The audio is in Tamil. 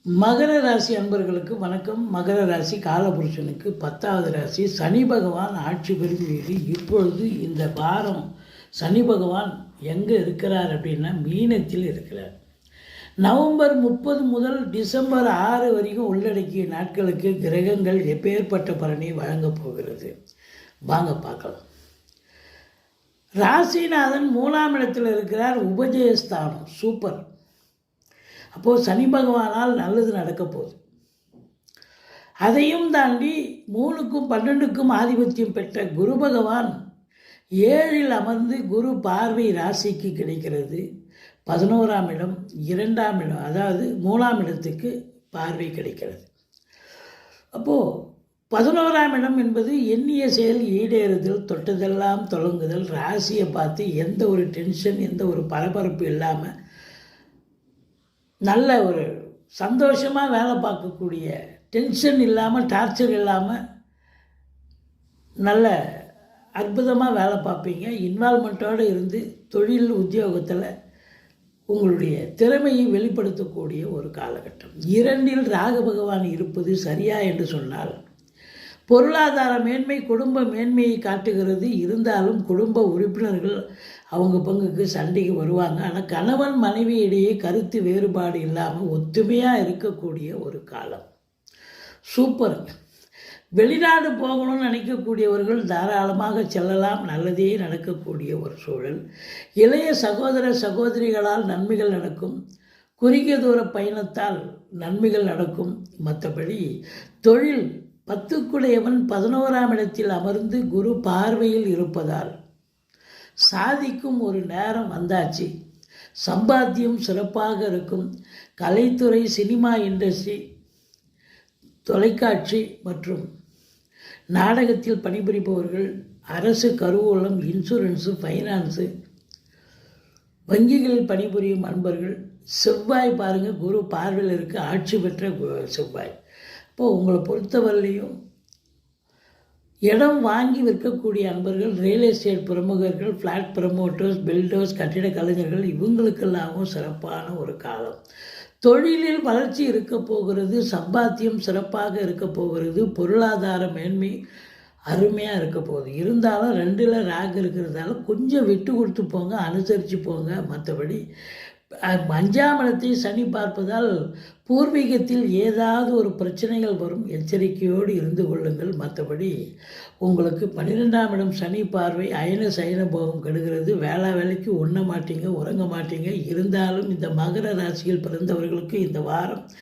மகர ராசி அன்பர்களுக்கு வணக்கம். மகர ராசி காலபுருஷனுக்கு 10வது ராசி. சனி பகவான் ஆட்சி பெறும் வீடு. இப்பொழுது இந்த வாரம் சனி பகவான் எங்கே இருக்கிறார் அப்படின்னா மீனத்தில் இருக்கிறார். நவம்பர் 30 முதல் டிசம்பர் 6 வரைக்கும் உள்ளடக்கிய நாட்களுக்கு கிரகங்கள் எப்பேற்பட்ட பலனை வழங்கப் போகிறது வாங்க பார்க்கலாம். ராசிநாதன் 3ஆம் இடத்தில் இருக்கிறார். உபஜயஸ்தானம் சூப்பர். அப்போது சனி பகவானால் நல்லது நடக்க போகுது. அதையும் தாண்டி 3க்கும் 12க்கும் ஆதிபத்தியம் பெற்ற குரு பகவான் 7ல் அமர்ந்து குரு பார்வை ராசிக்கு கிடைக்கிறது. 11ஆம் இடம், 2ஆம் இடம், அதாவது 3ஆம் இடத்துக்கு பார்வை கிடைக்கிறது. அப்போது 11ஆம் இடம் என்பது எண்ணிய செயல் ஈடேறுதல், தொட்டதெல்லாம் தொடங்குதல். ராசியை பார்த்து எந்த ஒரு டென்ஷன், எந்த ஒரு பரபரப்பு இல்லாமல் நல்ல ஒரு சந்தோஷமாக வேலை பார்க்கக்கூடிய, டென்ஷன் இல்லாமல், டார்ச்சர் இல்லாமல் நல்ல அற்புதமாக வேலை பார்ப்பீங்க. இன்வால்மெண்ட்டோடு இருந்து தொழில் உத்தியோகத்தில் உங்களுடைய திறமையை வெளிப்படுத்தக்கூடிய ஒரு காலகட்டம். 2ல் ராகு பகவான் இருப்பது சரியா என்று சொன்னால் பொருளாதார மேன்மை, குடும்ப மேன்மையை காட்டுகிறது. இருந்தாலும் குடும்ப உறுப்பினர்கள் அவங்க பங்குக்கு சண்டைக்கு வருவாங்க. ஆனால் கணவன் மனைவி இடையே கருத்து வேறுபாடு இல்லாமல் ஒத்துமையாக இருக்கக்கூடிய ஒரு காலம். சூப்பருங்க. வெளிநாடு போகணும்னு நினைக்கக்கூடியவர்கள் தாராளமாக செல்லலாம். நல்லதே நடக்கக்கூடிய ஒரு சூழல். இளைய சகோதர சகோதரிகளால் நன்மைகள் நடக்கும். குறுகிய தூர பயணத்தால் நன்மைகள் நடக்கும். மற்றபடி தொழில் 10க்குடையவன் 11ஆம் இடத்தில் அமர்ந்து குரு பார்வையில் இருப்பதால் சாதிக்கும் ஒரு நேரம் வந்தாச்சு. சம்பாத்தியம் சிறப்பாக இருக்கும். கலைத்துறை, சினிமா இண்டஸ்ட்ரி, தொலைக்காட்சி மற்றும் நாடகத்தில் பணிபுரிபவர்கள், அரசு கருவூலம், இன்சூரன்ஸு, ஃபைனான்ஸு, வங்கிகளில் பணிபுரியும் அன்பர்கள், செவ்வாய் பாருங்கள் குரு பார்வையில் இருக்க, ஆட்சி பெற்ற செவ்வாய். இப்போது உங்களை பொறுத்தவரையிலையும் இடம் வாங்கி விற்கக்கூடிய அன்பர்கள், ரியல் எஸ்டேட் பிரமுகர்கள், ஃப்ளாட் ப்ரமோட்டர்ஸ், பில்டர்ஸ், கட்டிட கலைஞர்கள், இவங்களுக்கெல்லாமும் சிறப்பான ஒரு காலம். தொழிலில் வளர்ச்சி இருக்க போகிறது. சம்பாத்தியம் சிறப்பாக இருக்க போகிறது. பொருளாதார மேன்மை அருமையாக இருக்க போகுது. இருந்தாலும் 2ல் ராகு இருக்கிறதால கொஞ்சம் விட்டு கொடுத்து போங்க, அனுசரித்து போங்க. மற்றபடி 5ஆம் இடத்தை சனி பார்ப்பதால் பூர்வீகத்தில் ஏதாவது ஒரு பிரச்சனைகள் வரும். எச்சரிக்கையோடு இருந்து கொள்ளுங்கள். மற்றபடி உங்களுக்கு 12ஆம் இடம் சனி பார்வை அயன சயன போகம் கெடுகிறது. வேலைக்கு உண்ண மாட்டீங்க, உறங்க மாட்டீங்க. இருந்தாலும் இந்த மகர ராசியில் பிறந்தவர்களுக்கு இந்த வாரம்